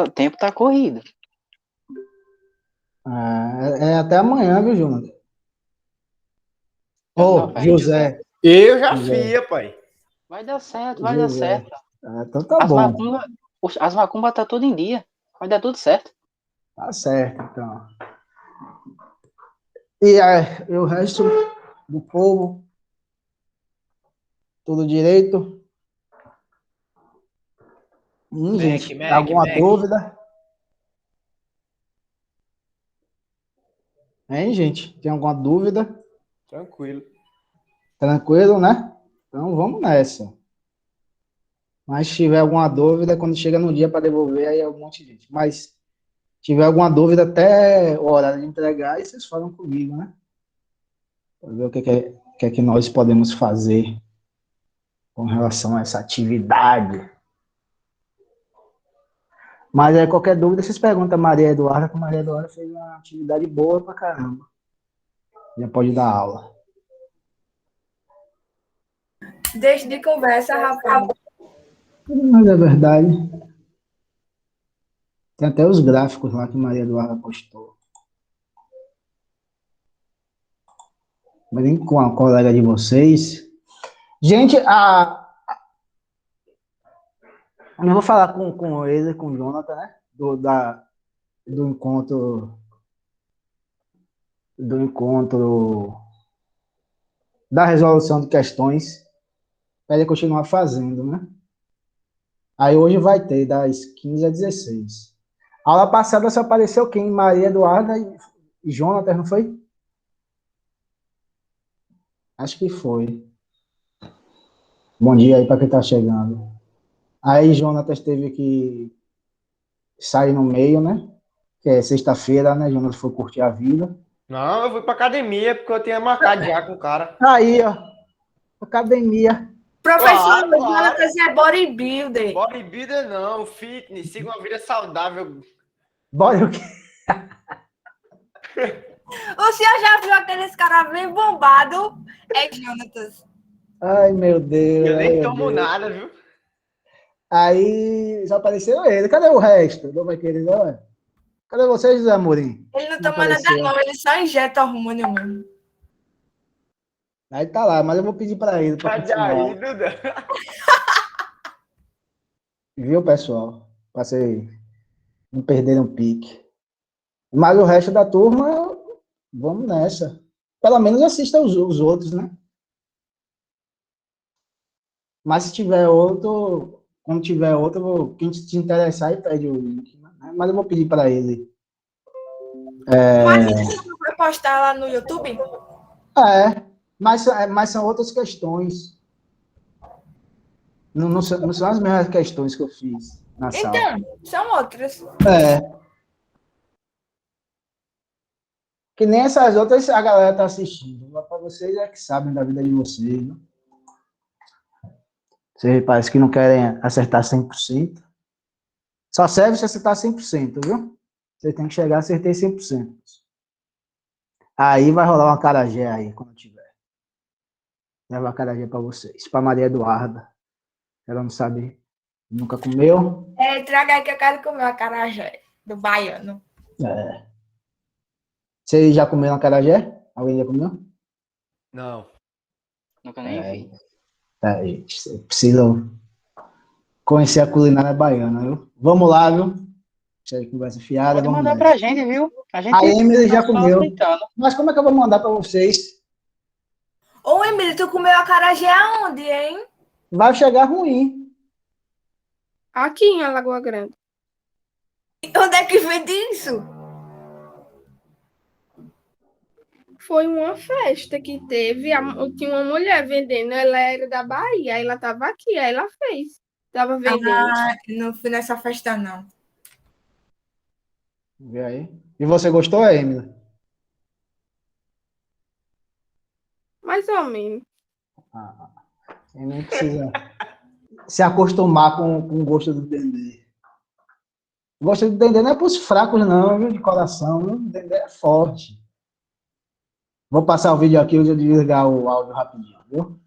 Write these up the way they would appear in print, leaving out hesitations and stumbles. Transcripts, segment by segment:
O tempo tá corrido. É até amanhã, viu, Jonas? Não, Ô, velho. José. Eu já José. fia, pai. Vai dar certo, vai dar José. certo. Então tá As bom. macumbas, as macumbas tá tudo em dia. Vai dar tudo certo. Tá certo, então. E o resto do povo, tudo direito? Gente, alguma Mac. dúvida? Hein, gente? Tem alguma dúvida? Tranquilo. Tranquilo, né? Então vamos nessa. Mas se tiver alguma dúvida, quando chega no dia para devolver, aí é um monte de gente. Mas se tiver alguma dúvida até o horário de entregar, aí vocês falam comigo, né? Para ver o que é que nós podemos fazer com relação a essa atividade. Mas aí, qualquer dúvida, vocês perguntam a Maria Eduarda, que a Maria Eduarda fez uma atividade boa pra caramba. Já pode dar aula. Deixa de conversa, rapaz. Mas é verdade. Tem até os gráficos lá que a Maria Eduarda postou. Mas com a colega de vocês. Gente, eu vou falar com ele, com o Jonathan, né? Do encontro. Do encontro. Da resolução de questões. Para ele continuar fazendo, né? Aí hoje vai ter, das 15 às 16. A aula passada só apareceu quem? Maria Eduarda e Jonathan, não foi? Acho que foi. Bom dia aí para quem tá chegando. Aí Jonathan teve que sair no meio, né? Que é sexta-feira, né? Jonathan foi curtir a vida. Não, eu fui pra academia porque eu tinha marcado já com o cara. Aí, ó. Academia. Professor Claro. Jonatas é bodybuilder. Bodybuilder não, fitness, siga uma vida saudável. Bora o quê? O senhor já viu aqueles caras bem bombados? É Jonatas. Ai, meu Deus. Eu Ai, nem meu tomo Deus. nada, viu? Aí só apareceu ele. Cadê o resto? Não vai querer, não? Cadê vocês, José Amorim? Ele não Não toma nada, apareceu. não. Ele só injeta hormônio mesmo. Aí tá lá, mas eu vou pedir para ele para Sai daí, continuar. Duda. Viu, pessoal? Para vocês não perderem um pique. Mas o resto da turma, vamos nessa. Pelo menos assista os outros, né? Mas se tiver outro, quando tiver outro, quem se interessar, aí pede o link. Né? Mas eu vou pedir para ele. Mas você não vai postar lá no YouTube? Mas são outras questões. Não são as mesmas questões que eu fiz na sala. Então, são outras. Que nem essas outras a galera tá assistindo. Mas para vocês é que sabem da vida de vocês, né? Vocês parece que não querem acertar 100%. Só serve se acertar 100%, viu? Você tem que chegar a acertar 100%. Aí vai rolar uma acarajé aí, quando tiver. Leva a acarajé para vocês. Para Maria Eduarda. Ela não sabe, nunca comeu. Traga aí que eu quero comer o acarajé do baiano. Vocês já comeram acarajé? Alguém já comeu? Não. Nunca nem vi. Tá, gente. Vocês precisam conhecer a culinária baiana, viu? Vamos lá, viu? Isso aí, conversa fiada, Pode vamos mandar nessa. pra gente, viu? A gente A Emily tá já só comeu. aceitando. Mas como é que eu vou mandar para vocês? Ô, Emílio, tu comeu acarajé aonde, hein? Vai chegar ruim. Aqui em Alagoa Grande. Onde é que vende isso? Foi uma festa que teve, tinha uma mulher vendendo, ela era da Bahia, aí ela estava aqui, aí ela fez. Estava vendendo. Não fui nessa festa, não. Vê aí. E você gostou, Emily? Mais ou menos. Você nem precisa se acostumar com o gosto do dendê. O gosto do dendê não é para os fracos, não, viu? De coração. Viu? O dendê é forte. Vou passar o vídeo aqui, eu vou desligar o áudio rapidinho, viu?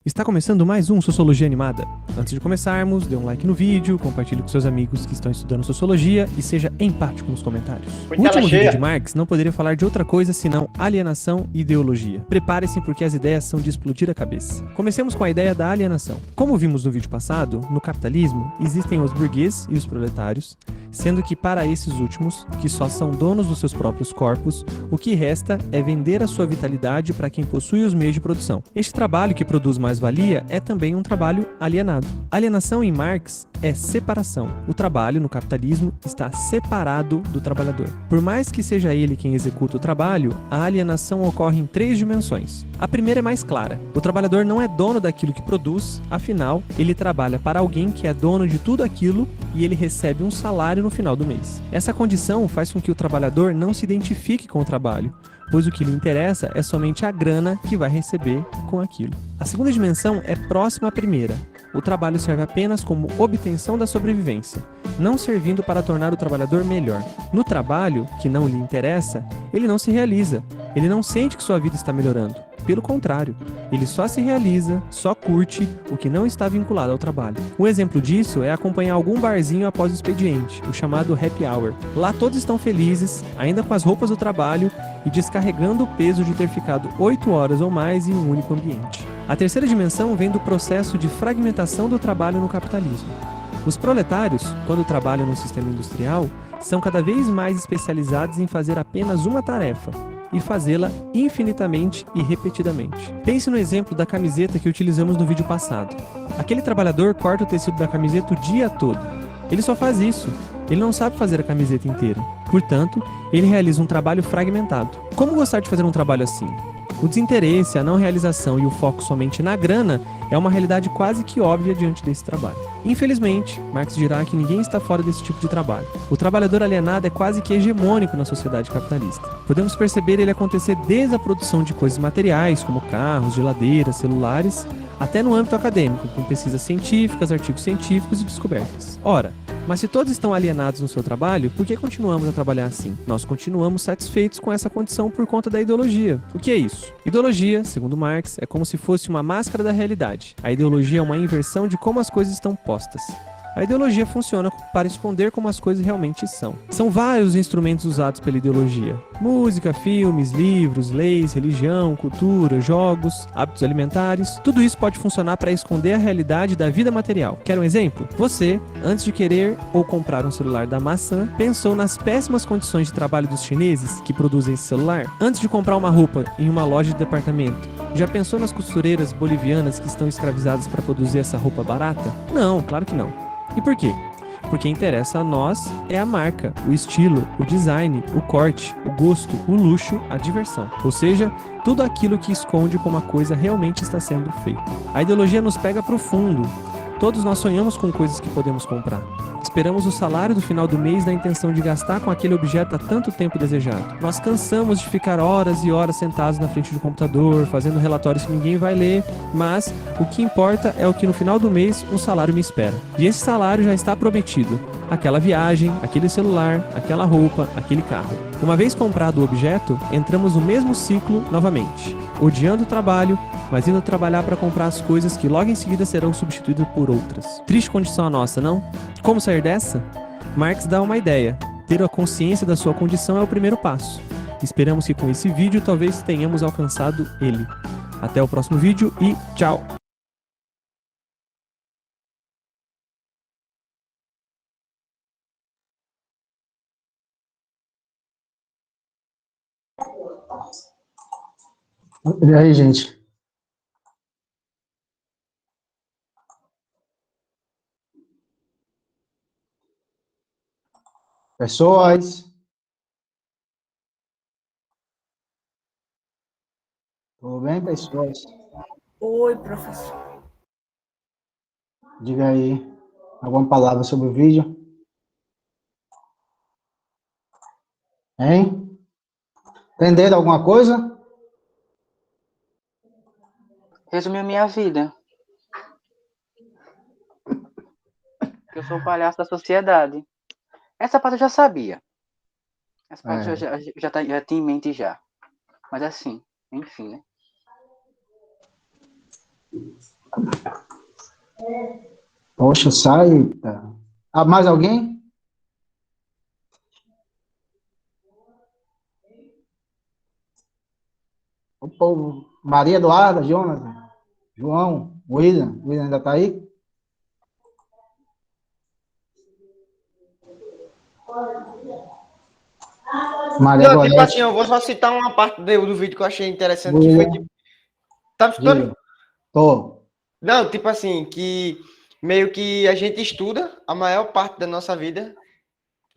Está começando mais um Sociologia Animada. Antes de começarmos, dê um like no vídeo, compartilhe com seus amigos que estão estudando Sociologia e seja empático nos comentários. Foi O último tela cheia. vídeo de Marx não poderia falar de outra coisa senão alienação e ideologia. Prepare-se porque as ideias são de explodir a cabeça. Comecemos com a ideia da alienação. Como vimos no vídeo passado, no capitalismo existem os burgueses e os proletários, sendo que para esses últimos, que só são donos dos seus próprios corpos, o que resta é vender a sua vitalidade para quem possui os meios de produção. Este trabalho que produz mais-valia é também um trabalho alienado. Alienação em Marx é separação. O trabalho no capitalismo está separado do trabalhador. Por mais que seja ele quem executa o trabalho, a alienação ocorre em 3 dimensões. A primeira é mais clara. O trabalhador não é dono daquilo que produz, afinal, ele trabalha para alguém que é dono de tudo aquilo e ele recebe um salário no final do mês. Essa condição faz com que o trabalhador não se identifique com o trabalho, pois o que lhe interessa é somente a grana que vai receber com aquilo. A segunda dimensão é próxima à primeira. O trabalho serve apenas como obtenção da sobrevivência, não servindo para tornar o trabalhador melhor. No trabalho, que não lhe interessa, ele não se realiza, ele não sente que sua vida está melhorando. Pelo contrário, ele só se realiza, só curte o que não está vinculado ao trabalho. Um exemplo disso é acompanhar algum barzinho após o expediente, o chamado happy hour. Lá todos estão felizes, ainda com as roupas do trabalho e descarregando o peso de ter ficado 8 horas ou mais em um único ambiente. A terceira dimensão vem do processo de fragmentação do trabalho no capitalismo. Os proletários, quando trabalham no sistema industrial, são cada vez mais especializados em fazer apenas uma tarefa e fazê-la infinitamente e repetidamente. Pense no exemplo da camiseta que utilizamos no vídeo passado. Aquele trabalhador corta o tecido da camiseta o dia todo. Ele só faz isso. Ele não sabe fazer a camiseta inteira. Portanto, ele realiza um trabalho fragmentado. Como gostar de fazer um trabalho assim? O desinteresse, a não realização e o foco somente na grana é uma realidade quase que óbvia diante desse trabalho. Infelizmente, Marx dirá que ninguém está fora desse tipo de trabalho. O trabalhador alienado é quase que hegemônico na sociedade capitalista. Podemos perceber ele acontecer desde a produção de coisas materiais, como carros, geladeiras, celulares, até no âmbito acadêmico, com pesquisas científicas, artigos científicos e descobertas. Ora, mas se todos estão alienados no seu trabalho, por que continuamos a trabalhar assim? Nós continuamos satisfeitos com essa condição por conta da ideologia. O que é isso? Ideologia, segundo Marx, é como se fosse uma máscara da realidade. A ideologia é uma inversão de como as coisas estão postas. A ideologia funciona para esconder como as coisas realmente são. São vários os instrumentos usados pela ideologia. Música, filmes, livros, leis, religião, cultura, jogos, hábitos alimentares. Tudo isso pode funcionar para esconder a realidade da vida material. Quer um exemplo? Você, antes de querer ou comprar um celular da maçã, pensou nas péssimas condições de trabalho dos chineses que produzem esse celular? Antes de comprar uma roupa em uma loja de departamento, já pensou nas costureiras bolivianas que estão escravizadas para produzir essa roupa barata? Não, claro que não. E por quê? Porque interessa a nós é a marca, o estilo, o design, o corte, o gosto, o luxo, a diversão. Ou seja, tudo aquilo que esconde como a coisa realmente está sendo feita. A ideologia nos pega profundo. Todos nós sonhamos com coisas que podemos comprar. Esperamos o salário do final do mês na intenção de gastar com aquele objeto há tanto tempo desejado. Nós cansamos de ficar horas e horas sentados na frente do computador, fazendo relatórios que ninguém vai ler, mas o que importa é o que no final do mês um salário me espera. E esse salário já está prometido. Aquela viagem, aquele celular, aquela roupa, aquele carro. Uma vez comprado o objeto, entramos no mesmo ciclo novamente, odiando o trabalho, mas indo trabalhar para comprar as coisas que logo em seguida serão substituídas por outras. Triste condição a nossa, não? Como sair dessa? Marx dá uma ideia. Ter a consciência da sua condição é o primeiro passo. Esperamos que com esse vídeo talvez tenhamos alcançado ele. Até o próximo vídeo e tchau! E aí, gente? Pessoas? Tudo bem, pessoas? Oi, professor. Diga aí alguma palavra sobre o vídeo. Hein? Entenderam alguma coisa? Resumiu minha vida. Que eu sou o palhaço da sociedade. Essa parte eu já sabia. Essa parte eu já tinha em mente já. Mas assim, enfim, né? Poxa, sai. Tá. Ah, mais alguém? O povo. Maria Eduarda, Jonathan, João, William. William ainda tá aí? Maria Não, tipo assim, Gorete, eu vou só citar uma parte do vídeo que eu achei interessante, que foi William, tipo. Tá me escutando? diga. Tô. Não, tipo assim, que meio que a gente estuda a maior parte da nossa vida,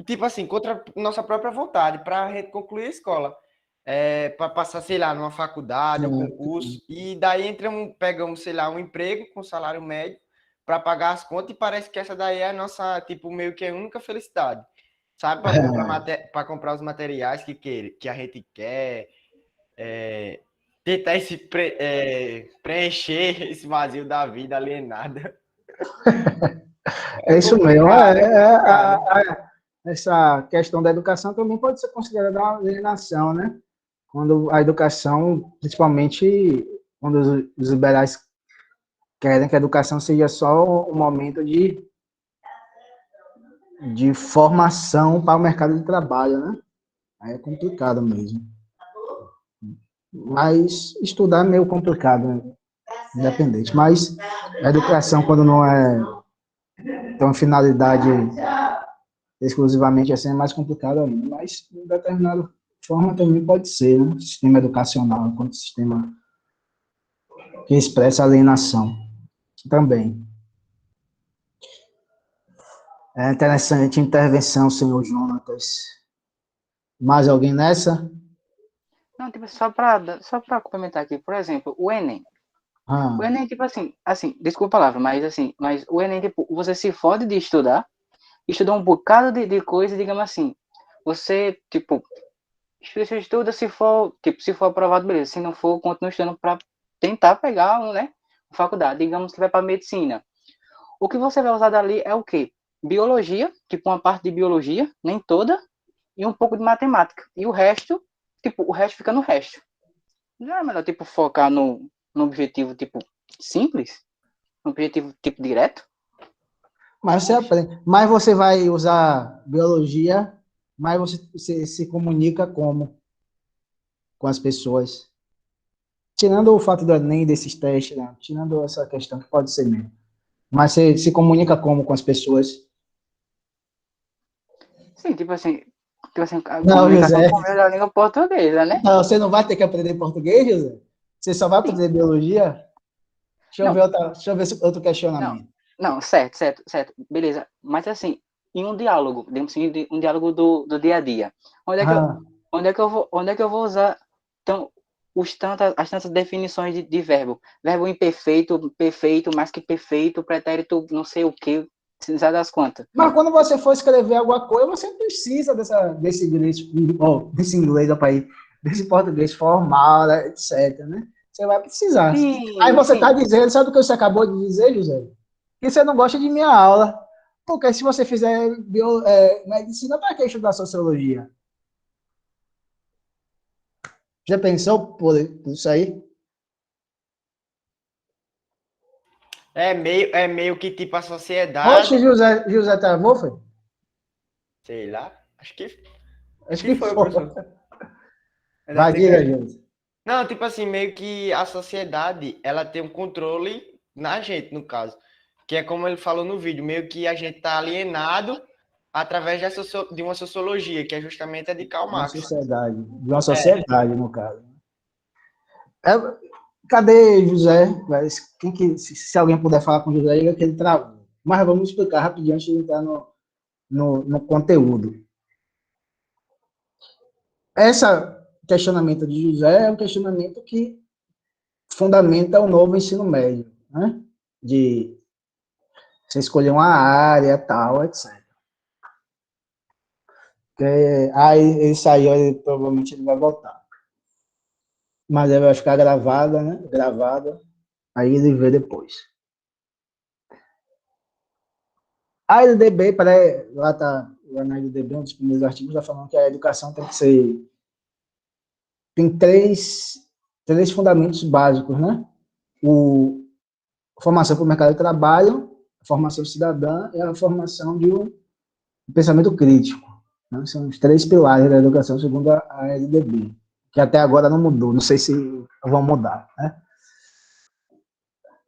tipo assim, contra nossa própria vontade, para a gente concluir a escola. Para passar, sei lá, numa faculdade ou concurso, e daí pegamos, sei lá, um emprego com salário médio para pagar as contas, e parece que essa daí é a nossa, tipo, meio que a única felicidade, sabe? Para comprar os materiais que a gente quer, tentar preencher esse vazio da vida alienada. É isso mesmo. Complicado. Essa questão da educação também pode ser considerada uma alienação, né? Quando a educação, principalmente quando os liberais querem que a educação seja só um momento de formação para o mercado de trabalho, né? Aí é complicado mesmo. Mas estudar é meio complicado, né? Independente. Mas a educação, quando não tem uma finalidade exclusivamente assim, é mais complicado ainda. Mas, de determinada forma, também pode ser, né? Sistema educacional, enquanto sistema que expressa alienação também. É interessante a intervenção, senhor Jonatas. Mais alguém nessa? Não, tipo, só pra complementar aqui, por exemplo, o Enem. O Ah, Enem, tipo assim, desculpa a palavra, mas o Enem, tipo, você se fode de estudar um bocado de coisa, digamos assim. Você, tipo, estuda, se for aprovado, beleza. Se não for, continua estudando para tentar pegar, né, faculdade. Digamos que vai para medicina. O que você vai usar dali é o quê? Biologia, tipo uma parte de biologia, nem toda, e um pouco de matemática. E o resto, tipo, o resto fica no resto. Não é melhor, tipo, focar no objetivo, tipo, simples? No objetivo, tipo, direto? mas você aprende. Mas você vai usar biologia, mas você se comunica como com as pessoas. Tirando o fato do Enem, desses testes, né? Tirando essa questão que pode ser mesmo. Mas você se comunica como com as pessoas? Sim, a Não, comunicação José. com a língua portuguesa, né? Não, você não vai ter que aprender português, José? Você só vai Sim. aprender biologia? Não, Deixa eu ver outro não, questionamento. não, certo, beleza. Mas assim, em um diálogo, digamos assim, um diálogo do dia a dia, onde é que eu, Ah, onde é que eu vou usar então, as tantas definições de verbo? Verbo imperfeito, perfeito, mais que perfeito, pretérito, não sei o que, se sabe das quantas. mas quando você for escrever alguma coisa, você precisa desse inglês, desse português formal, né, etc, né? Você vai precisar. Aí Sim, você está sim. dizendo, sabe o que você acabou de dizer, José? Que você não gosta de minha aula. Porque se você fizer medicina, para que estudar sociologia? Já pensou por isso aí? É meio que tipo a Oxe, sociedade, José travou, foi? sei lá, acho Acho que que foi, foi. professor. Deve Vai, ter diga, caído. José. Não, tipo assim, meio que a sociedade, ela tem um controle na gente, no caso. Que é como ele falou no vídeo, meio que a gente tá alienado através de uma sociologia, que é justamente a de Karl Marx. De uma sociedade, no caso. É, cadê José? Se alguém puder falar com o José, diga que ele travou. Mas vamos explicar rapidinho antes de entrar no conteúdo. Esse questionamento de José é um questionamento que fundamenta o novo ensino médio, né? De você escolher uma área, tal, etc. Aí ele saiu, provavelmente ele vai voltar. Mas ele vai ficar gravada, né? Gravada. Aí ele vê depois. A LDB, lá tá, lá na LDB, um dos primeiros artigos, já falando que a educação tem que ser. Tem três fundamentos básicos, né? O formação para o mercado de trabalho, a formação cidadã e a formação de um pensamento crítico. Né? São os 3 pilares da educação, segundo a LDB, que até agora não mudou, não sei se vão mudar. Né?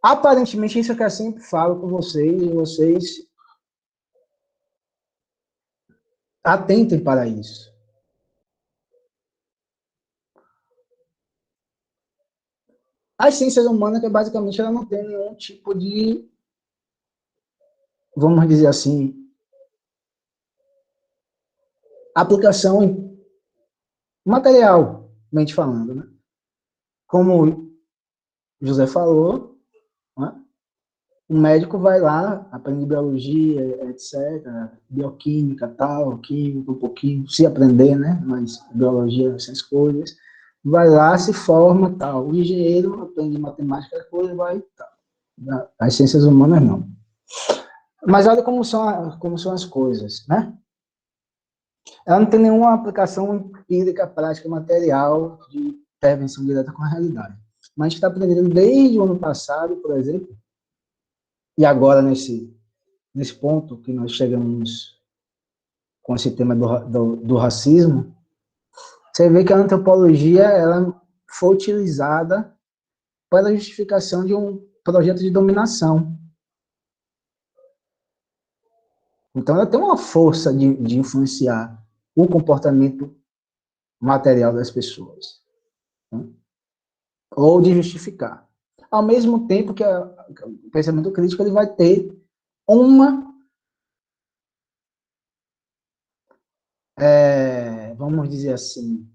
Aparentemente, isso é que eu sempre falo com vocês, e vocês atentem para isso. As ciências humanas, que basicamente ela não tem nenhum tipo de, vamos dizer assim, aplicação materialmente falando. Né? Como o José falou, né? O médico vai lá, aprende biologia, etc., bioquímica, tal, química, um pouquinho, se aprender, né? Mas biologia, essas coisas. Vai lá, se forma, tal. O engenheiro aprende matemática, coisa, vai, tal. As ciências humanas, não. Mas olha como são as coisas, né? Ela não tem nenhuma aplicação empírica, prática, material de intervenção direta com a realidade. Mas a gente está aprendendo desde o ano passado, por exemplo, e agora nesse ponto que nós chegamos com esse tema do racismo, você vê que a antropologia ela foi utilizada para a justificação de um projeto de dominação. Então, ela tem uma força de influenciar o comportamento material das pessoas, né? Ou de justificar. Ao mesmo tempo que o pensamento crítico ele vai ter uma, vamos dizer assim,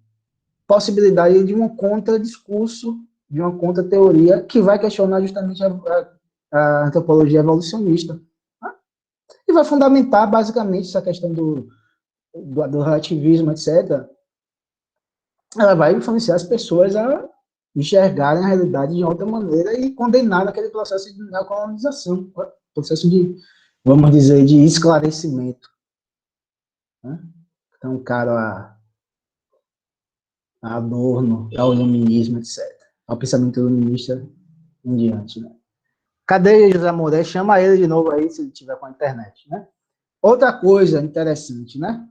possibilidade de um contradiscurso, de uma contra-teoria que vai questionar justamente a antropologia evolucionista, né? E vai fundamentar basicamente essa questão do relativismo, etc. Ela vai influenciar as pessoas a enxergarem a realidade de outra maneira e condenar aquele processo de neocolonização, processo de, vamos dizer, de esclarecimento, né? Então, cara, a Adorno, ao iluminismo, etc. Ao pensamento iluminista em diante, né? Cadê José Mouré? Chama ele de novo aí, se ele tiver com a internet, né? Outra coisa interessante, né?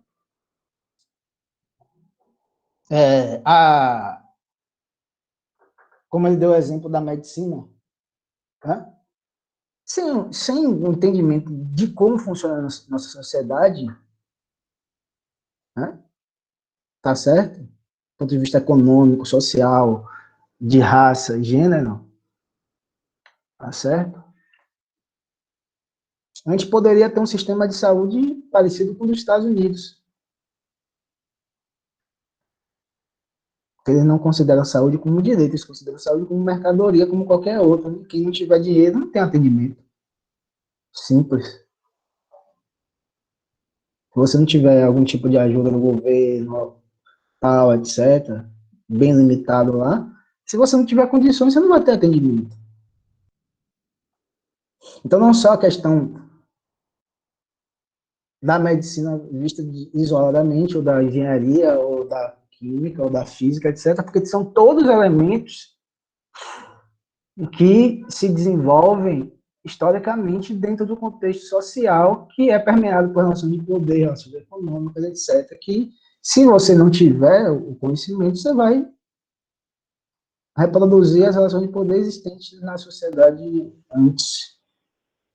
Como ele deu o exemplo da medicina, né? Sem um entendimento de como funciona a nossa sociedade, né? Tá certo? Do ponto de vista econômico, social, de raça, gênero, tá certo? A gente poderia ter um sistema de saúde parecido com o dos Estados Unidos. Eles não consideram a saúde como direito, eles consideram a saúde como mercadoria, como qualquer outra. Quem não tiver dinheiro não tem atendimento. Simples. Se você não tiver algum tipo de ajuda no governo, tal, etc., bem limitado lá, se você não tiver condições, você não vai ter atendimento. Então, não só a questão da medicina vista isoladamente, ou da engenharia, ou da química, ou da física, etc., porque são todos elementos que se desenvolvem historicamente dentro do contexto social que é permeado por relações de poder, relações econômicas, etc., que se você não tiver o conhecimento, você vai reproduzir as relações de poder existentes na sociedade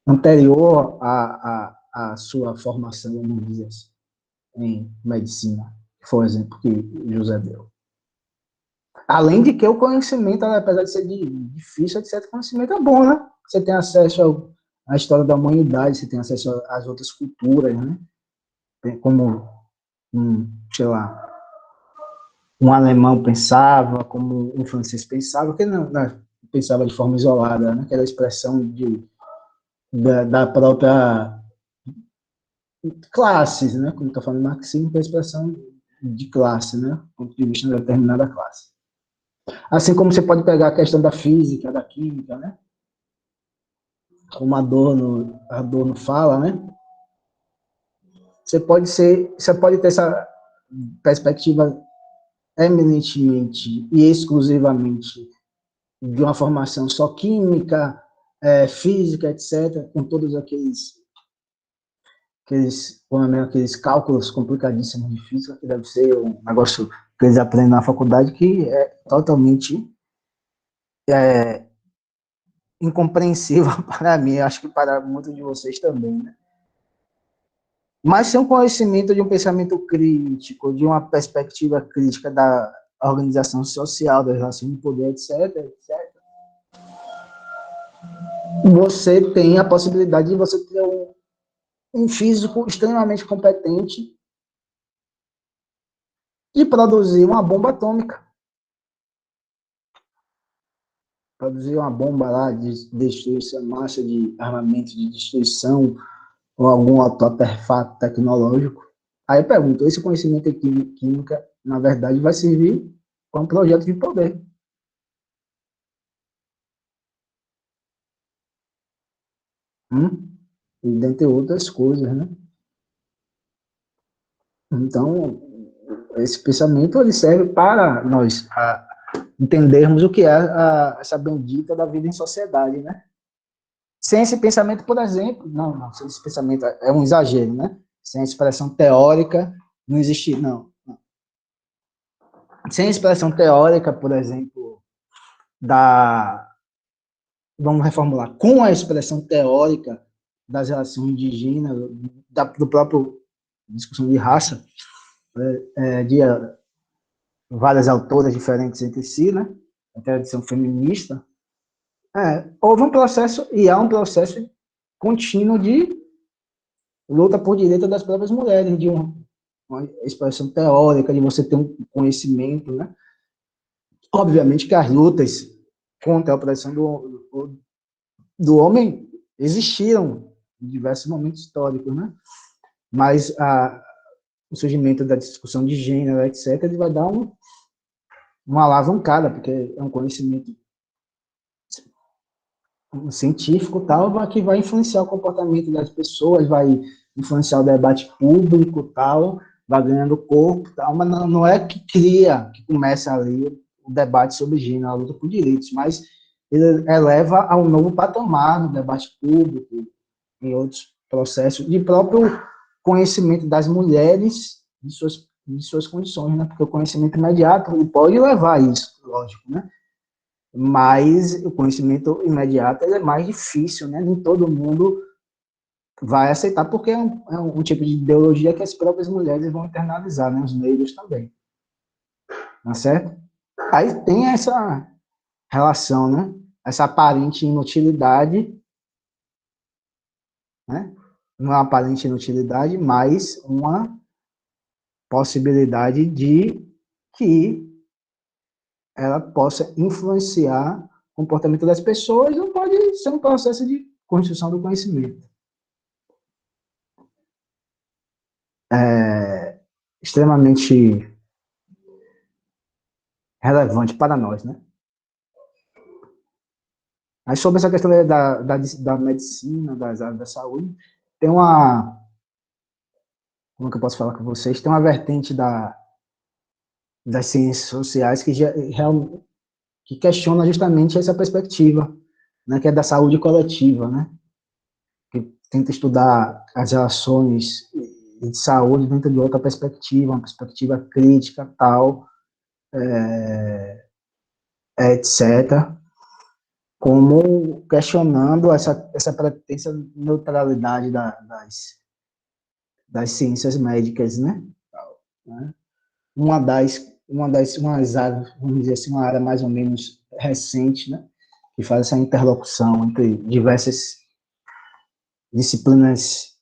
anterior à sua formação, vamos dizer assim, em medicina, que foi o exemplo que o José deu. Além de que o conhecimento, apesar de ser difícil, etc., o conhecimento é bom, né? Você tem acesso à história da humanidade, você tem acesso às outras culturas, né? Como, sei lá, um alemão pensava, como um francês pensava, que não pensava de forma isolada, né? Que era a expressão da própria classes, né? Como estou falando marxismo, é a expressão de classe, né? Do ponto de vista de determinada classe. Assim como você pode pegar a questão da física, da química, né? Como Adorno fala, né? Você pode ter essa perspectiva eminentemente e exclusivamente de uma formação só química, física, etc., com todos aqueles cálculos complicadíssimos de física, que deve ser um negócio que eles aprendem na faculdade, que é totalmente incompreensível para mim, acho que para muitos de vocês também, né? Mas sem um conhecimento de um pensamento crítico, de uma perspectiva crítica da organização social, da relação de poder, etc., você tem a possibilidade de você ter um físico extremamente competente e produzir uma bomba atômica. Produzir uma bomba lá de destruição, massa de armamento de destruição, ou algum outro artefato tecnológico. Aí eu pergunto, esse conhecimento de química, na verdade, vai servir para um projeto de poder. E dentre outras coisas, né? Então, esse pensamento ele serve para nós entendermos o que é essa bendita da vida em sociedade, né? Sem esse pensamento, por exemplo, não, sem esse pensamento é um exagero, né? Sem a expressão teórica, não existe, não. Sem a expressão teórica, por exemplo, vamos reformular, com a expressão teórica das relações de gênero, do próprio discussão de raça, de várias autoras diferentes entre si, né? A tradição feminista, houve um processo, e há um processo contínuo de luta por direito das próprias mulheres, de uma expressão teórica, de você ter um conhecimento, né? Obviamente que as lutas contra a opressão do homem existiram em diversos momentos históricos, né? Mas o surgimento da discussão de gênero, etc., ele vai dar uma alavancada, porque é um conhecimento científico tal, que vai influenciar o comportamento das pessoas, vai influenciar o debate público tal, vai ganhando corpo tal, mas não é que começa ali o debate sobre gênero, a luta por direitos, mas ele eleva a um novo patamar no debate público, em outros processos, de próprio conhecimento das mulheres, de suas condições, né? Porque o conhecimento imediato ele pode levar a isso, lógico, né? Mas o conhecimento imediato é mais difícil, né? Nem todo mundo vai aceitar, porque é um tipo de ideologia que as próprias mulheres vão internalizar, né? Os negros também. Tá certo? Aí tem essa relação, né? Essa aparente inutilidade, né? Não é uma aparente inutilidade, mas uma possibilidade de que ela possa influenciar o comportamento das pessoas, não pode ser um processo de construção do conhecimento. Extremamente relevante para nós, né? Aí sobre essa questão da medicina, das áreas da saúde, tem como que eu posso falar com vocês? Tem uma vertente das ciências sociais que questiona justamente essa perspectiva, né, que é da saúde coletiva, né? Que tenta estudar as relações de saúde dentro de outra perspectiva, uma perspectiva crítica, tal, etc., como questionando essa pretensa neutralidade das ciências médicas, né? Umas áreas, vamos dizer assim, uma área mais ou menos recente, né? Que faz essa interlocução entre diversas disciplinas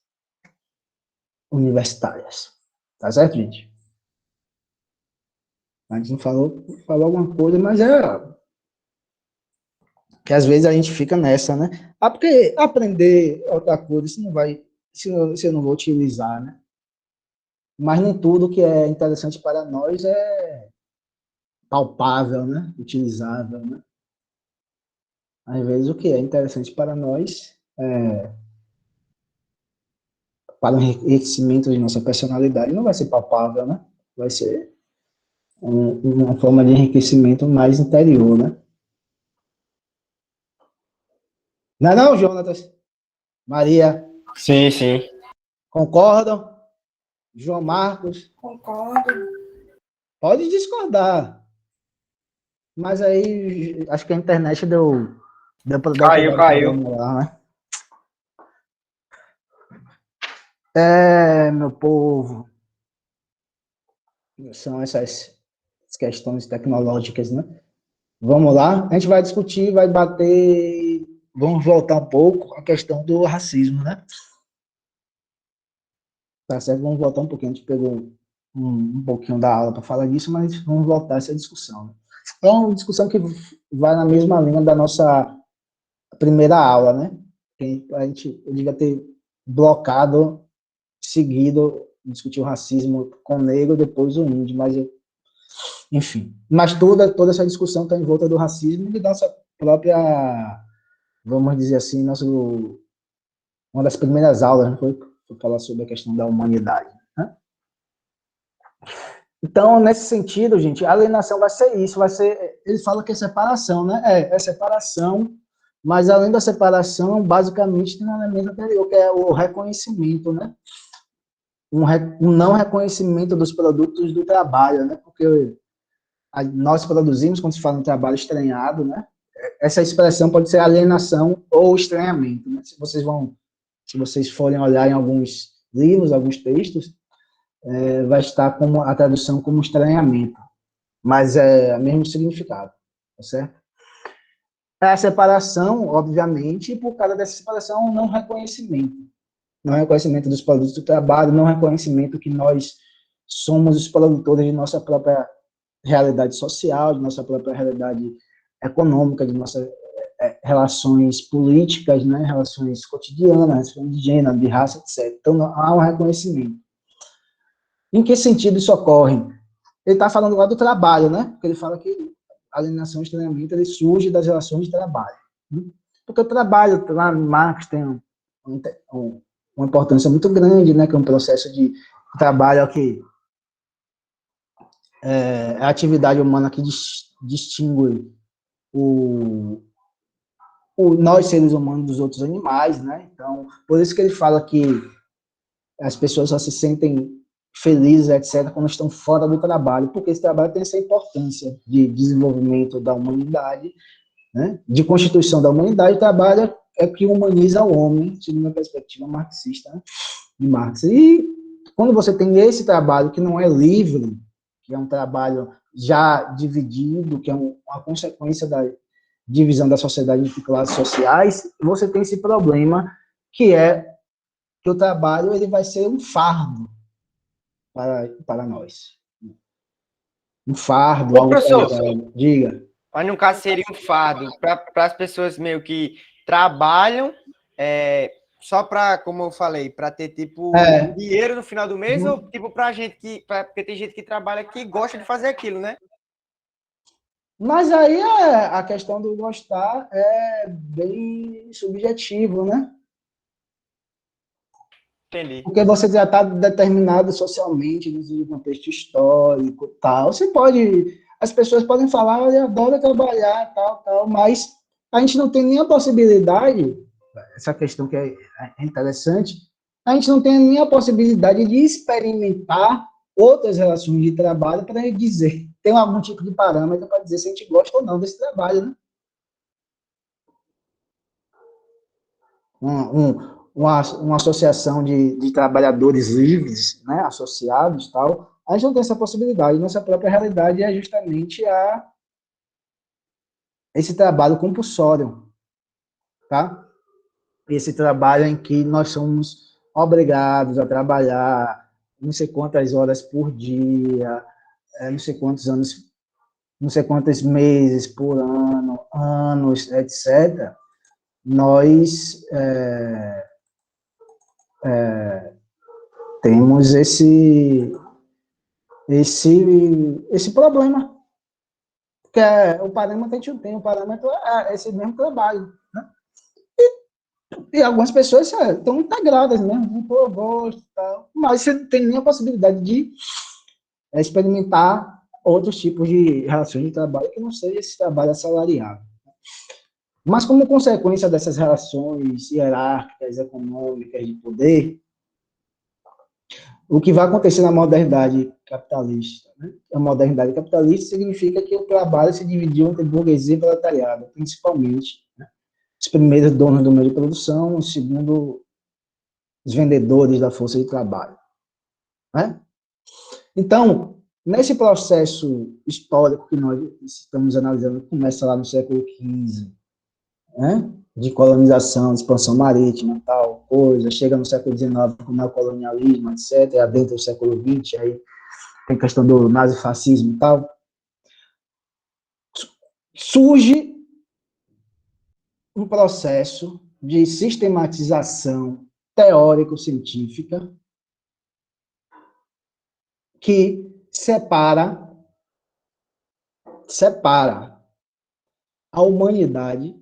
universitárias. Tá certo, gente? A gente não falou alguma coisa, mas que às vezes a gente fica nessa, né? Porque aprender outra coisa, se eu não vou utilizar, né? Mas nem tudo que é interessante para nós é palpável, né? Utilizável, né? Às vezes o que é interessante para nós, para o enriquecimento de nossa personalidade, não vai ser palpável, né? Vai ser uma forma de enriquecimento mais interior, né? Não é não, Jonatas? Maria, Sim, sim. concordam? João Marcos, Concordo. pode discordar. Mas aí, acho que a internet deu para dar Caiu, aquele caiu. problema lá, né? Meu povo, são essas questões tecnológicas, né? Vamos lá, a gente vai discutir, vai bater, vamos voltar um pouco à questão do racismo, né? Tá certo? Vamos voltar um pouquinho, a gente pegou um pouquinho da aula para falar disso, mas vamos voltar a essa discussão, né? É uma discussão que vai na mesma linha da nossa primeira aula, né? Eu devia ter blocado, seguido, discutir o racismo com o negro, depois o índio, mas enfim. Mas toda essa discussão está em volta do racismo e da nossa própria, vamos dizer assim, uma das primeiras aulas, né, foi falar sobre a questão da humanidade, né? Então, nesse sentido, gente, a alienação vai ser isso, ele fala que é separação, né? É separação, mas além da separação, basicamente tem um elemento anterior, que é o reconhecimento, né? Um não reconhecimento dos produtos do trabalho, né? Porque nós produzimos, quando se fala em trabalho estranhado, né? Essa expressão pode ser alienação ou estranhamento, né? Se vocês forem olhar em alguns livros, alguns textos, vai estar como a tradução como estranhamento, mas é o mesmo significado, tá certo? A separação, obviamente, por causa dessa separação, não reconhecimento dos produtos do trabalho, não reconhecimento que nós somos os produtores de nossa própria realidade social, de nossa própria realidade econômica, de nossas relações políticas, né, relações cotidianas, relações de gênero, de raça, etc. Então, não há um reconhecimento. Em que sentido isso ocorre? Ele está falando lá do trabalho, né? Porque ele fala que a alienação e estranhamento ele surge das relações de trabalho. Né? Porque o trabalho, lá no Marx, tem uma importância muito grande, né? Que é um processo de trabalho que é a atividade humana que distingue nós, seres humanos, dos outros animais, né? Então, por isso que ele fala que as pessoas só se sentem felizes, etc., quando estão fora do trabalho, porque esse trabalho tem essa importância de desenvolvimento da humanidade, né? De constituição da humanidade. O trabalho é que humaniza o homem, segundo a perspectiva marxista, né? De Marx. E quando você tem esse trabalho que não é livre, que é um trabalho já dividido, que é uma consequência da divisão da sociedade entre classes sociais, você tem esse problema que é que o trabalho ele vai ser um fardo para nós. Um fardo, Ô, algo professor, pesado. Diga. mas no caso seria um fardo para as pessoas meio que trabalham só para, como eu falei, para ter tipo dinheiro no final do mês ou tipo para gente porque tem gente que trabalha que gosta de fazer aquilo, né? Mas aí a questão do gostar é bem subjetivo, né? Entendi. Porque você já está determinado socialmente, no contexto histórico e tal. As pessoas podem falar, eu adoro trabalhar, tal, mas a gente não tem nem a possibilidade, essa questão que é interessante, a gente não tem nem a possibilidade de experimentar outras relações de trabalho para dizer, tem algum tipo de parâmetro para dizer se a gente gosta ou não desse trabalho, né? Uma associação de trabalhadores livres, né, associados, tal, a gente não tem essa possibilidade. Nossa própria realidade é justamente esse trabalho compulsório, tá? Esse trabalho em que nós somos obrigados a trabalhar não sei quantas horas por dia, não sei quantos anos, não sei quantos meses por ano, anos, etc. Nós temos esse problema, que o parâmetro a gente tem, o parâmetro é esse mesmo trabalho, né? E algumas pessoas estão integradas mesmo, pô, eu gosto, tal, mas você não tem nem a possibilidade de experimentar outros tipos de relações de trabalho que não seja esse trabalho assalariado. Mas, como consequência dessas relações hierárquicas, econômicas, de poder, o que vai acontecer na modernidade capitalista? Né? A modernidade capitalista significa que o trabalho se dividiu entre burguesia e proletariado, principalmente. Né? Os primeiros donos do meio de produção, os segundos, os vendedores da força de trabalho. Né? Então, nesse processo histórico que nós estamos analisando, que começa lá no século XV, né? De colonização, de expansão marítima, tal coisa, chega no século XIX com o neocolonialismo, etc., dentro do século XX, aí tem a questão do nazifascismo e tal, surge um processo de sistematização teórico-científica que separa a humanidade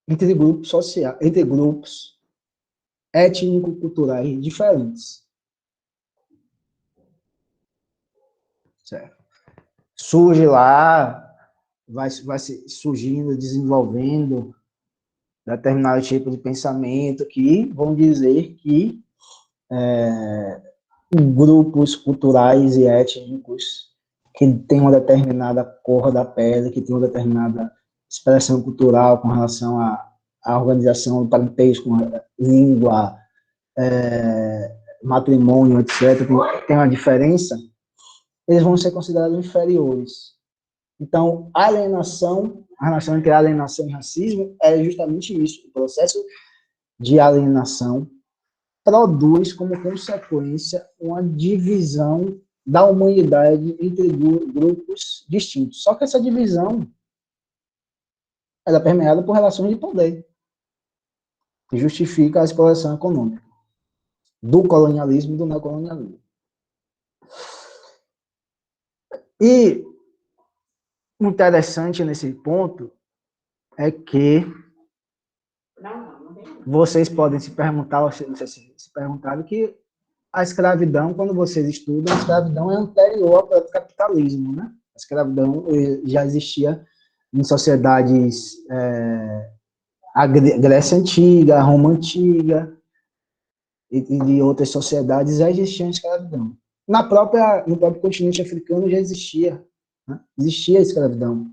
entre grupos sociais, entre grupos étnico-culturais diferentes. Certo? Surge lá, vai se surgindo, desenvolvendo determinado tipo de pensamento que vão dizer que grupos culturais e étnicos que têm uma determinada cor da pele, que têm uma determinada expressão cultural com relação à organização do parentesco, língua, matrimônio, etc., tem uma diferença, eles vão ser considerados inferiores. Então, a relação entre alienação e racismo é justamente isso. O processo de alienação produz como consequência uma divisão da humanidade entre grupos distintos. Só que essa divisão ela é permeada por relações de poder, que justifica a exploração econômica do colonialismo e do neocolonialismo. E o interessante nesse ponto é que vocês podem se perguntar, não sei se perguntaram, que a escravidão, quando vocês estudam, a escravidão é anterior ao capitalismo, né? A escravidão já existia em sociedades, a Grécia Antiga, a Roma Antiga, e de outras sociedades já existia a escravidão. No próprio continente africano já existia, né? Existia a escravidão.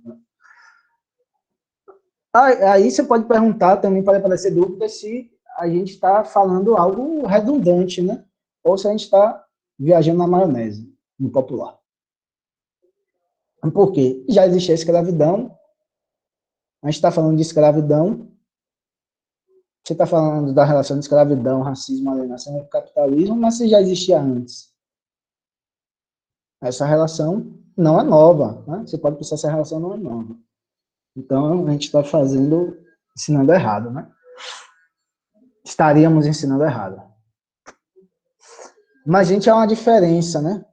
Aí você pode perguntar, também pode aparecer dúvida se a gente está falando algo redundante, né? Ou se a gente está viajando na maionese, no popular. Por quê? Já existia a escravidão, a gente está falando de escravidão, você está falando da relação de escravidão, racismo, alienação e capitalismo, mas se já existia antes. Essa relação não é nova, né? Você pode pensar que essa relação não é nova. Então, a gente está ensinando errado, né? Estaríamos ensinando errado. Mas, gente, há uma diferença, né?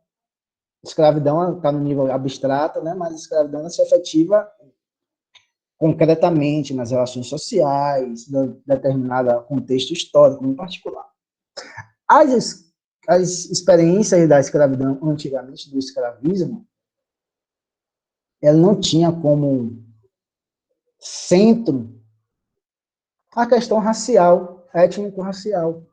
Escravidão está no nível abstrato, né? Mas a escravidão se efetiva concretamente nas relações sociais, de determinado contexto histórico em particular. As experiências da escravidão antigamente, do escravismo, ela não tinha como centro a questão racial, étnico-racial.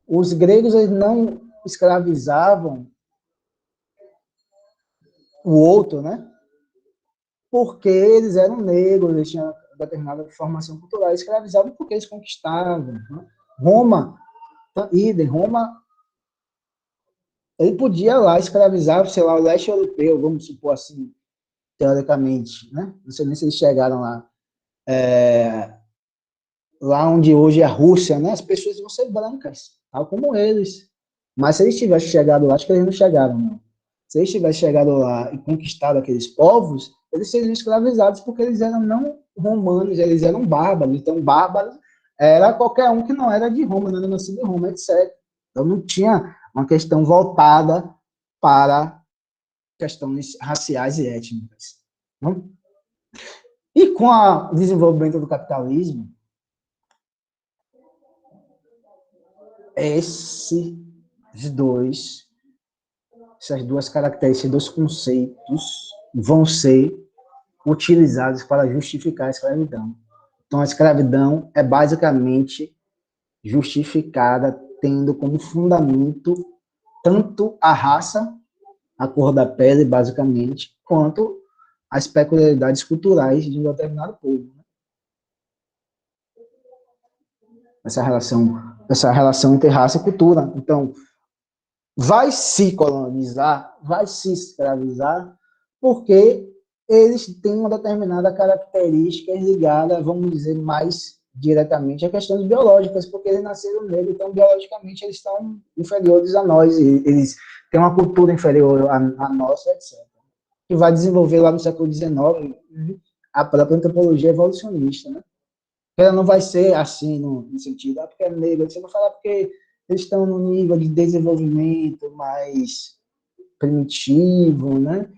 Os gregos eles não escravizavam o outro, né? Porque eles eram negros, eles tinham determinada formação cultural, escravizavam porque eles conquistavam. Né? Roma, ele podia lá escravizar, sei lá, o leste europeu, vamos supor assim, teoricamente, né? Não sei nem se eles chegaram lá. Lá onde hoje é a Rússia, né? As pessoas vão ser brancas, tal como eles. Mas se eles tivessem chegado lá, acho que eles não chegaram, não. Se eles tivessem chegado lá e conquistado aqueles povos, eles seriam escravizados porque eles eram não romanos, eles eram bárbaros. Então, bárbaros era qualquer um que não era de Roma, não era nascido em Roma, etc. Então, não tinha uma questão voltada para questões raciais e étnicas. Não? E com o desenvolvimento do capitalismo, essas duas características, dois conceitos vão ser utilizados para justificar a escravidão. Então, a escravidão é basicamente justificada tendo como fundamento tanto a raça, a cor da pele, basicamente, quanto as peculiaridades culturais de um determinado povo. Essa relação entre raça e cultura. Então, vai se colonizar, vai se escravizar, porque eles têm uma determinada característica ligada, vamos dizer, mais diretamente a questões biológicas, porque eles nasceram nele, então, biologicamente, eles estão inferiores a nós, eles têm uma cultura inferior à nossa, etc. Que vai desenvolver lá no século XIX a própria antropologia evolucionista, né? Ela não vai ser assim, no sentido, porque é negro, você vai falar porque eles estão no nível de desenvolvimento mais primitivo, né?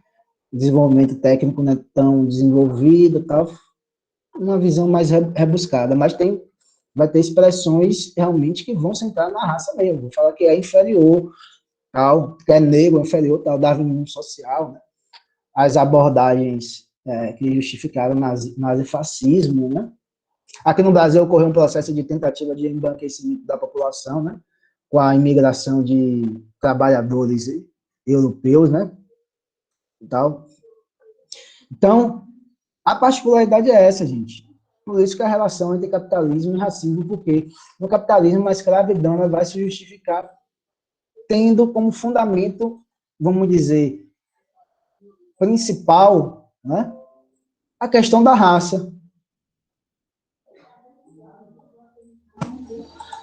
Desenvolvimento técnico não é tão desenvolvido, tal, uma visão mais rebuscada, mas vai ter expressões realmente que vão centrar na raça mesmo, vou falar que é inferior, tal, que é negro, é inferior, tal, darwinismo social, né? As abordagens que justificaram o nazifascismo, né? Aqui no Brasil ocorreu um processo de tentativa de embranquecimento da população, né? Com a imigração de trabalhadores europeus, né? E tal. Então, a particularidade é essa, gente. Por isso que a relação entre capitalismo e racismo, porque no capitalismo a escravidão vai se justificar tendo como fundamento, vamos dizer, principal, né? A questão da raça.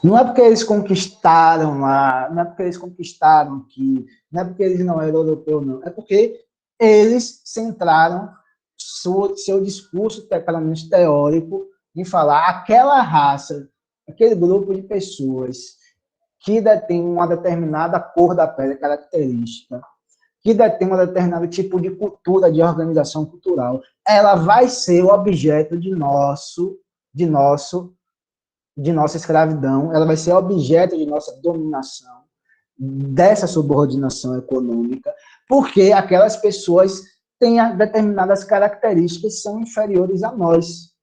Não é porque eles conquistaram lá, não é porque eles conquistaram aqui, não é porque eles não eram europeus, não. É porque eles centraram seu discurso, pelo menos teórico, em falar aquela raça, aquele grupo de pessoas que detém uma determinada cor da pele característica, que detém um determinado tipo de cultura, de organização cultural, ela vai ser o objeto de nossa escravidão, ela vai ser objeto de nossa dominação, dessa subordinação econômica, porque aquelas pessoas têm determinadas características que são inferiores a nós.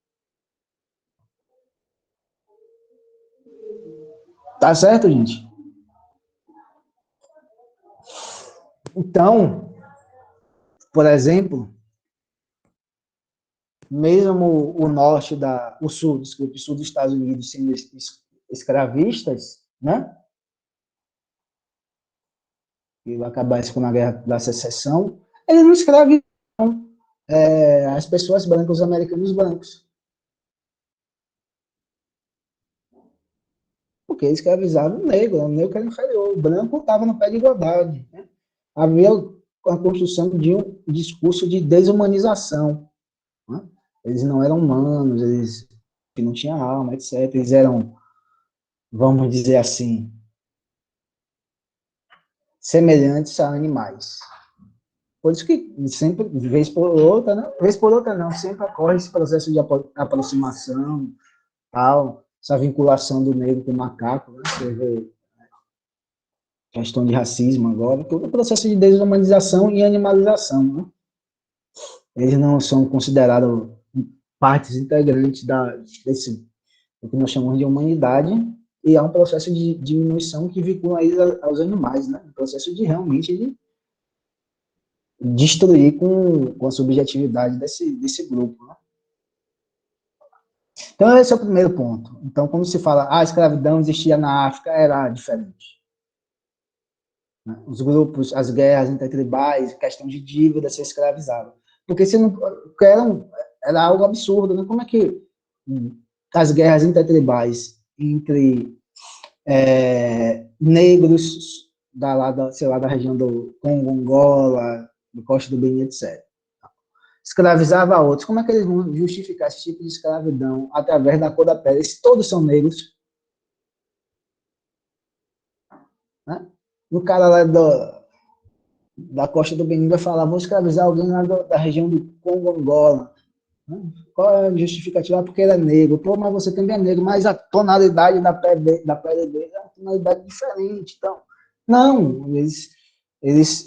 Tá certo, gente? Então, por exemplo, mesmo o sul dos Estados Unidos sendo escravistas, né? E vai acabar isso com a Guerra da Secessão, eles não escravizaram as pessoas brancas, os americanos brancos. Porque eles escravizavam o negro que era inferior, o branco estava no pé de igualdade. Né? Havia a construção de um discurso de desumanização. Né? Eles não eram humanos, eles não tinham alma, etc. Eles eram, vamos dizer assim, semelhantes a animais. Por isso que sempre, vez por outra, não, sempre ocorre esse processo de aproximação, tal, essa vinculação do negro com o macaco, né? Você vê questão de racismo agora, todo o processo de desumanização e animalização, né? Eles não são considerados partes integrantes desse, o que nós chamamos de humanidade, e há um processo de diminuição que vincula eles aos animais, né? Um processo de realmente de destruir com a subjetividade desse grupo, né? Então, esse é o primeiro ponto. Então, quando se fala, a escravidão existia na África, era diferente. Os grupos, as guerras intertribais, questão de dívida, se escravizavam. Porque era algo absurdo, né? Como é que as guerras intertribais entre negros da região do Congo, Angola, do Costa do Benin, etc., escravizava outros, como é que eles vão justificar esse tipo de escravidão através da cor da pele? Se todos são negros, né? O cara lá da Costa do Benin vai falar, vou escravizar alguém lá da região do Congo, Angola. Né? Qual é a justificativa? Porque ele é negro. Pô, mas você também é negro, mas a tonalidade da pele dele é uma tonalidade diferente. Então, não, eles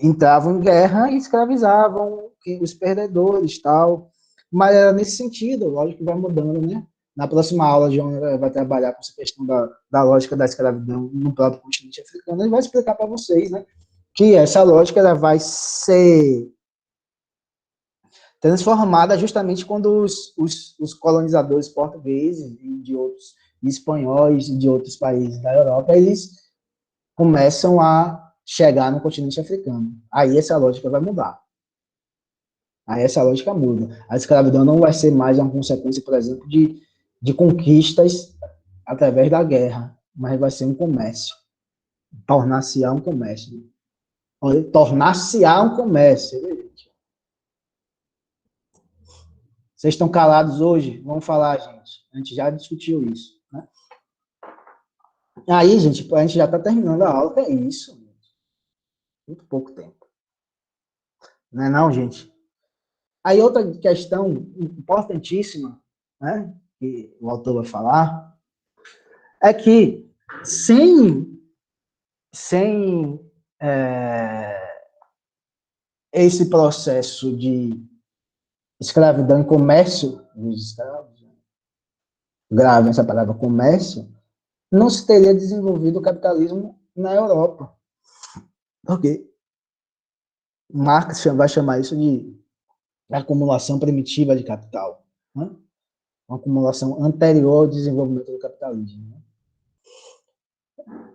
entravam em guerra e escravizavam os perdedores, tal. Mas era nesse sentido, lógico que vai mudando, né? Na próxima aula, João vai trabalhar com essa questão da lógica da escravidão no próprio continente africano. Ele vai explicar para vocês, né? Que essa lógica ela vai ser transformada justamente quando os colonizadores portugueses e de outros e espanhóis e de outros países da Europa, eles começam a chegar no continente africano. Aí essa lógica vai mudar. Aí essa lógica muda. A escravidão não vai ser mais uma consequência, por exemplo, de conquistas através da guerra, mas vai ser um comércio. Tornar-se-á um comércio. Tornar-se-á um comércio. Vocês estão calados hoje? Vamos falar, gente. A gente já discutiu isso. Né? Aí, gente, a gente já está terminando a aula. É isso. Muito pouco tempo. Não é não, gente? Aí outra questão importantíssima, né, que o autor vai falar, é que sem esse processo de escravidão e comércio dos escravos, grave essa palavra comércio, não se teria desenvolvido o capitalismo na Europa. Porque Marx vai chamar isso de acumulação primitiva de capital, né? Uma acumulação anterior ao desenvolvimento do capitalismo. Né?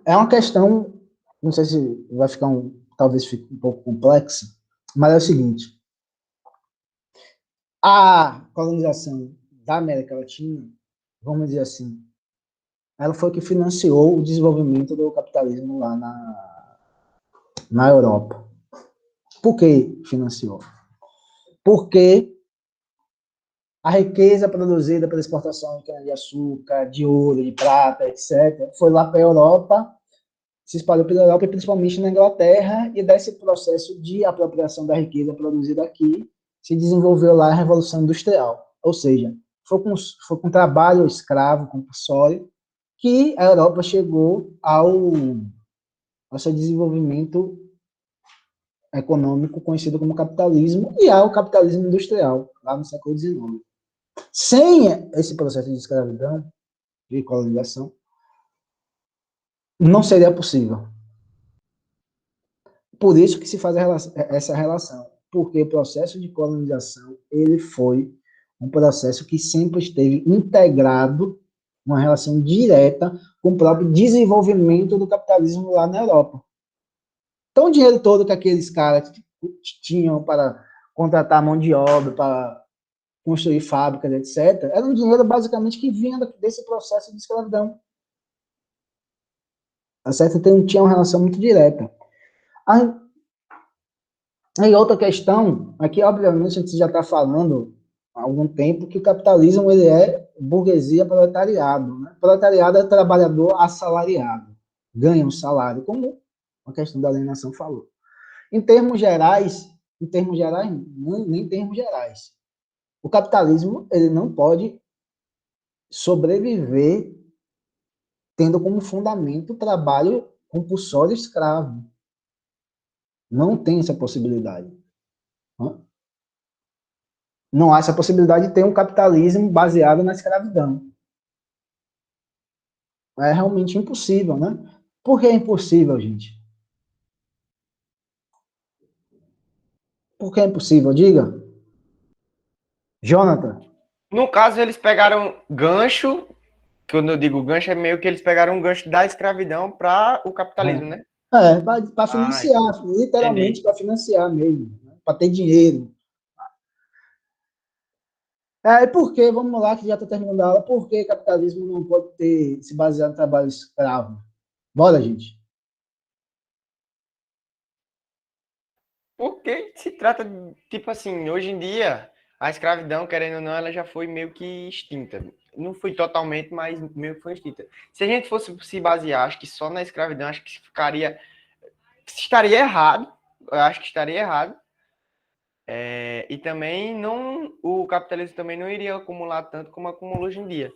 É uma questão, não sei se vai ficar talvez fique um pouco complexa, mas é o seguinte: a colonização da América Latina, vamos dizer assim, ela foi que financiou o desenvolvimento do capitalismo lá na Europa. Por que financiou? Porque a riqueza produzida pela exportação de cana-de-açúcar, de ouro, de prata, etc., foi lá para a Europa, se espalhou pela Europa, e principalmente na Inglaterra, e desse processo de apropriação da riqueza produzida aqui, se desenvolveu lá a Revolução Industrial. Ou seja, foi com trabalho escravo, compulsório, que a Europa chegou ao seu desenvolvimento econômico conhecido como capitalismo, e ao capitalismo industrial, lá no século XIX. Sem esse processo de escravidão, de colonização, não seria possível. Por isso que se faz essa relação, porque o processo de colonização ele foi um processo que sempre esteve integrado, uma relação direta com o próprio desenvolvimento do capitalismo lá na Europa. Então, o dinheiro todo que aqueles caras tinham para contratar mão de obra, para construir fábricas, etc., era um dinheiro basicamente que vinha desse processo de escravidão. Tá certo? Então, tinha uma relação muito direta. Aí outra questão, aqui obviamente a gente já está falando há algum tempo que o capitalismo ele é burguesia proletariado. Né? Proletariado é trabalhador assalariado, ganha um salário, como a questão da alienação falou. Em termos gerais, nem em termos gerais, o capitalismo ele não pode sobreviver tendo como fundamento o trabalho compulsório escravo. Não tem essa possibilidade. Não há essa possibilidade de ter um capitalismo baseado na escravidão. É realmente impossível, né? Por que é impossível, gente? Por que é impossível? Diga. Jonathan. No caso, eles pegaram gancho, quando eu digo gancho, é meio que eles pegaram um gancho da escravidão para o capitalismo, né? Para financiar, literalmente para financiar mesmo, né? Para ter dinheiro. Por que, vamos lá, que já está terminando a aula, por que capitalismo não pode se basear no trabalho escravo? Bora, gente. Porque se trata de, tipo assim, hoje em dia, a escravidão, querendo ou não, ela já foi meio que extinta. Não foi totalmente, mas meio que foi extinta. Se a gente fosse se basear, acho que só na escravidão, acho que estaria errado. Eu acho que estaria errado. E também o capitalismo também não iria acumular tanto como acumula hoje em dia.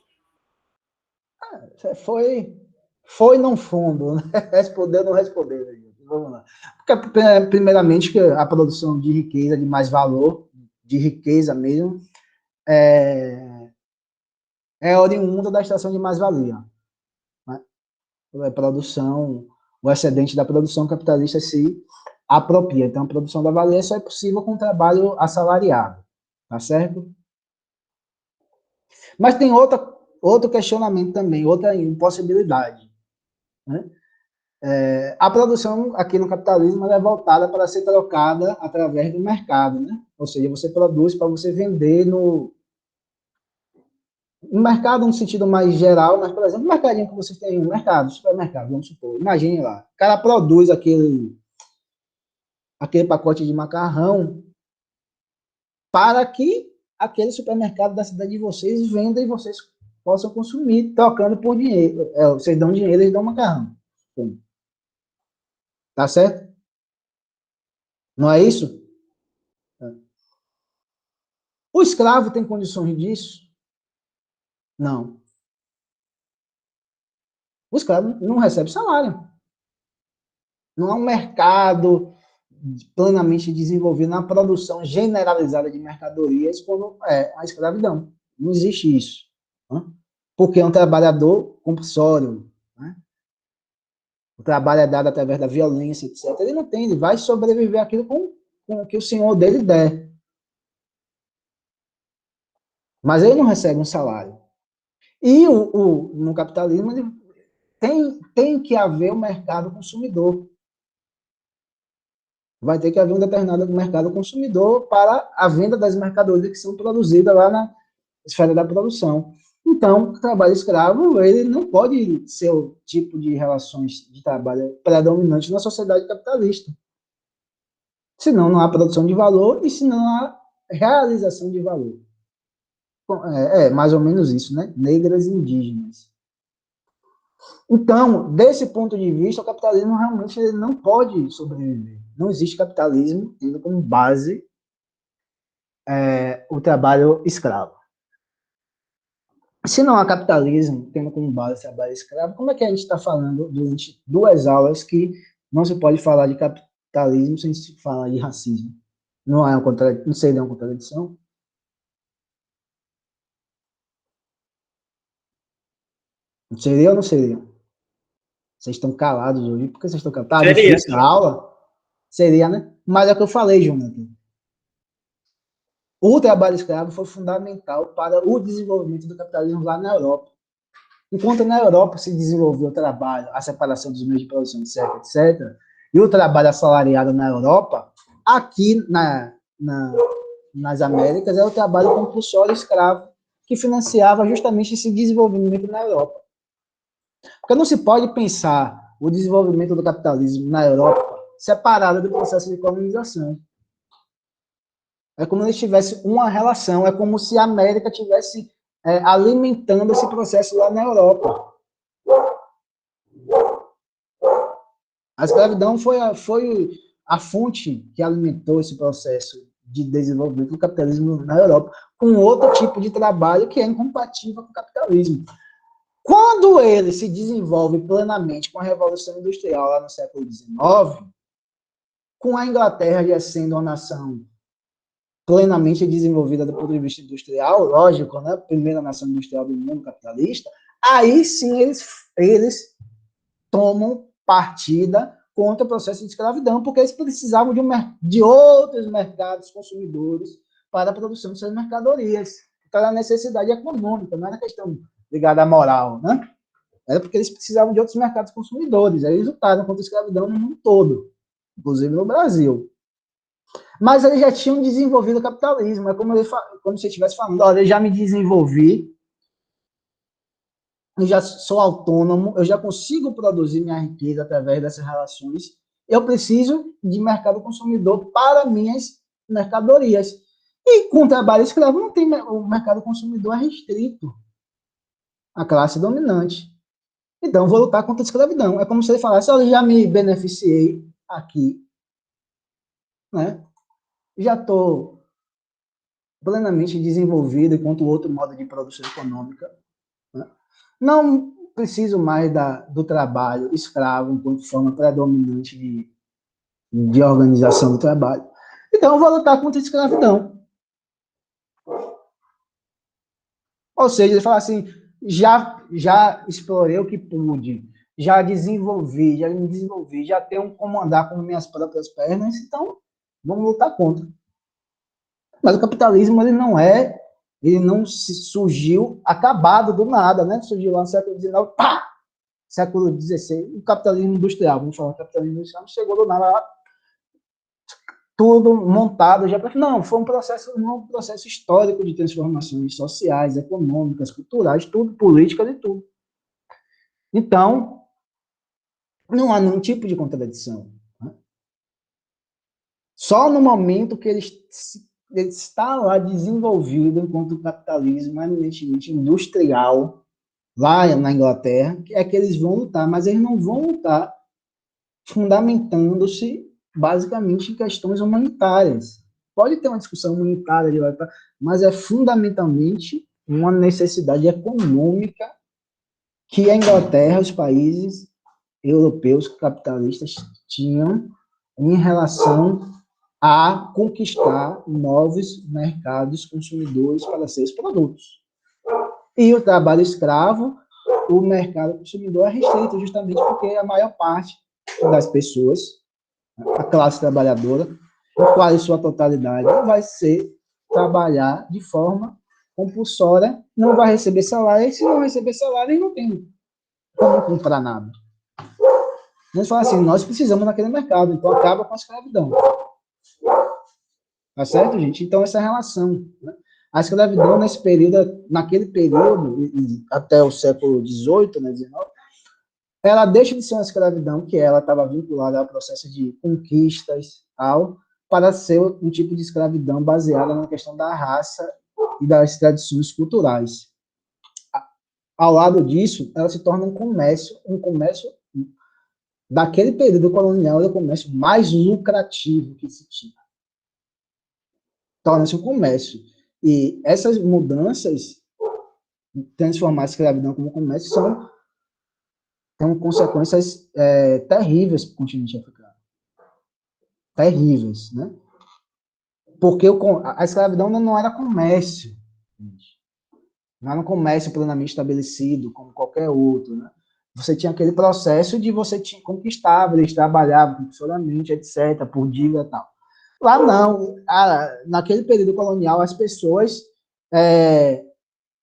Foi no fundo, né? Responder ou não responder. Vamos lá. Porque, primeiramente, que a produção de riqueza, de mais valor, de riqueza mesmo, é oriunda da extração de mais-valia. Né? A produção, o excedente da produção capitalista se apropria. Então, a produção da valia só é possível com trabalho assalariado. Tá certo? Mas tem outro questionamento também, outra impossibilidade. Né? A produção aqui no capitalismo é voltada para ser trocada através do mercado. Né? Ou seja, você produz para você vender no mercado no sentido mais geral, mas, por exemplo, o mercadinho que vocês têm, no mercado, supermercado, vamos supor, imagine lá, o cara produz aquele pacote de macarrão para que aquele supermercado da cidade de vocês venda e vocês possam consumir, trocando por dinheiro. Vocês dão dinheiro, eles dão macarrão. Tá certo? Não é isso? O escravo tem condições disso? Não. O escravo não recebe salário. Não há um mercado plenamente desenvolvido na produção generalizada de mercadorias como é a escravidão. Não existe isso. Né? Porque é um trabalhador compulsório. Né? O trabalho é dado através da violência, etc. Ele não tem, ele vai sobreviver aquilo com o que o senhor dele der. Mas ele não recebe um salário. E no capitalismo tem que haver um mercado consumidor. Vai ter que haver um determinado mercado consumidor para a venda das mercadorias que são produzidas lá na esfera da produção. Então, o trabalho escravo, ele não pode ser o tipo de relações de trabalho predominante na sociedade capitalista. Senão não há produção de valor e senão há realização de valor. Mais ou menos isso, né? Negras e indígenas. Então, desse ponto de vista, o capitalismo realmente ele não pode sobreviver. Não existe capitalismo tendo como base o trabalho escravo. Se não há capitalismo tendo como base o trabalho escravo, como é que a gente está falando durante 2 aulas que não se pode falar de capitalismo sem se falar de racismo? Não seria uma contradição? Seria ou não seria? Vocês estão calados hoje. Por que vocês estão calados? Tá difícil a aula? Seria, né? Mas é o que eu falei, Jonathan. O trabalho escravo foi fundamental para o desenvolvimento do capitalismo lá na Europa. Enquanto na Europa se desenvolveu o trabalho, a separação dos meios de produção, etc., etc., e o trabalho assalariado na Europa, aqui nas Américas é o trabalho compulsório escravo, que financiava justamente esse desenvolvimento na Europa. Porque não se pode pensar o desenvolvimento do capitalismo na Europa separado do processo de colonização. É como se tivesse uma relação, é como se a América tivesse alimentando esse processo lá na Europa. A escravidão foi a fonte que alimentou esse processo de desenvolvimento do capitalismo na Europa, com outro tipo de trabalho que é incompatível com o capitalismo. Quando ele se desenvolve plenamente com a Revolução Industrial lá no século XIX, com a Inglaterra já sendo uma nação plenamente desenvolvida do ponto de vista industrial, lógico, né? Primeira nação industrial do mundo capitalista, aí sim eles tomam partida contra o processo de escravidão, porque eles precisavam de outros mercados consumidores para a produção de suas mercadorias. Então, era necessidade econômica, não era questão ligada à moral, né? Era porque eles precisavam de outros mercados consumidores. Aí eles lutaram contra a escravidão no mundo todo, inclusive no Brasil. Mas eles já tinham desenvolvido o capitalismo. É como se estivesse falando, olha, eu já me desenvolvi, eu já sou autônomo, eu já consigo produzir minha riqueza através dessas relações, eu preciso de mercado consumidor para minhas mercadorias. E com o trabalho escravo, não tem, o mercado consumidor é restrito à classe dominante. Então, eu vou lutar contra a escravidão. É como se ele falasse, olha, eu já me beneficiei aqui, né? Já estou plenamente desenvolvido enquanto outro modo de produção econômica. Né? Não preciso mais do trabalho escravo enquanto forma predominante de organização do trabalho. Então, eu vou lutar contra a escravidão. Ou seja, ele fala assim, já explorei o que pude, já me desenvolvi, já tenho como andar com minhas próprias pernas, então vamos lutar contra. Mas o capitalismo, ele não surgiu acabado do nada, né? Surgiu lá no século XIX, pá! Século XVI, o capitalismo industrial, vamos falar, o capitalismo industrial não chegou do nada, tudo montado já para... Não, foi um processo histórico de transformações sociais, econômicas, culturais, tudo, políticas e tudo. Então, não há nenhum tipo de contradição. Né? Só no momento que ele está lá desenvolvido enquanto o capitalismo eminentemente industrial, lá na Inglaterra, é que eles vão lutar, mas eles não vão lutar fundamentando-se basicamente em questões humanitárias. Pode ter uma discussão humanitária, mas é fundamentalmente uma necessidade econômica que a Inglaterra, os países europeus capitalistas tinham em relação a conquistar novos mercados consumidores para seus produtos. E o trabalho escravo, o mercado consumidor é restrito justamente porque a maior parte das pessoas, a classe trabalhadora, em quase sua totalidade, vai trabalhar de forma compulsória, não vai receber salário, e se não receber salário, ele não tem como comprar nada. Eles falam assim, nós precisamos naquele mercado, então acaba com a escravidão. Tá certo, gente? Então, essa relação, né? A escravidão, naquele período, até o século XVIII, né, XIX, ela deixa de ser uma escravidão, que ela estava vinculada ao processo de conquistas, tal, para ser um tipo de escravidão baseada na questão da raça e das tradições culturais. Ao lado disso, ela se torna um comércio daquele período colonial, é o comércio mais lucrativo que se tinha. Torna-se um comércio. E essas mudanças, transformar a escravidão como comércio, têm consequências terríveis para o continente africano. Terríveis, né? Porque a escravidão não era comércio. Não era um comércio plenamente estabelecido, como qualquer outro, né? Você tinha aquele processo de você conquistava, eles trabalhavam compulsoriamente, etc., por dívida e tal. Lá não. Naquele período colonial, as pessoas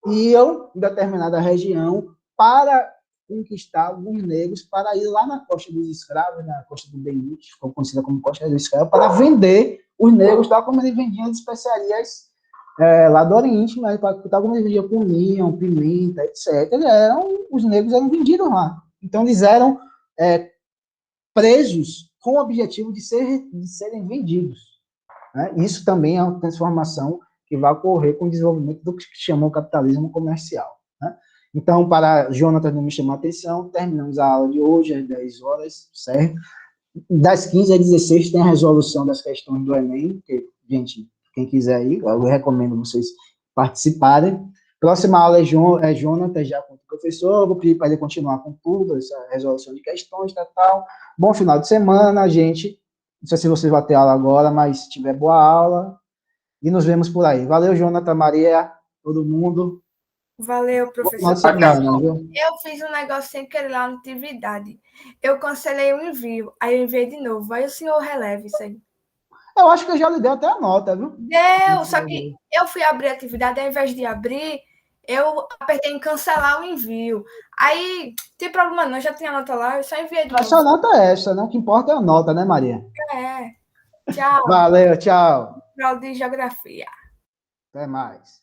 iam em determinada região para conquistar alguns negros, para ir lá na Costa dos Escravos, na Costa do Beirute, conhecida como Costa dos Escravos, para vender os negros, tal como eles vendiam as especiarias lá do Oriente, mas tal como eles vendiam cominham, pimenta, etc. Os negros eram vendidos lá. Então, eles eram presos com o objetivo de serem vendidos. Né? Isso também é uma transformação que vai ocorrer com o desenvolvimento do que se chamou capitalismo comercial. Né? Então, para Jonathan não me chamar a atenção, terminamos a aula de hoje às 10 horas, certo? Das 15 às 16 tem a resolução das questões do Enem, que, gente, quem quiser ir, eu recomendo vocês participarem. Próxima aula é Jonathan, já com o professor, eu vou pedir para ele continuar com tudo, essa resolução de questões, tal. Bom final de semana, gente. Não sei se vocês vão ter aula agora, mas se tiver boa aula, e nos vemos por aí. Valeu, Jonathan, Maria, todo mundo. Valeu, professor. Eu fiz um negócio sem querer lá na atividade. Eu cancelei o envio, aí eu enviei de novo. Aí o senhor releva isso aí. Eu acho que eu já lhe dei até a nota, viu? Deu, só que eu fui abrir a atividade, ao invés de abrir, eu apertei em cancelar o envio. Aí, tem problema não, já tinha a nota lá, eu só enviei de novo. A sua nota é essa, né? O que importa é a nota, né, Maria? Tchau. Valeu, tchau. Aula de geografia. Até mais.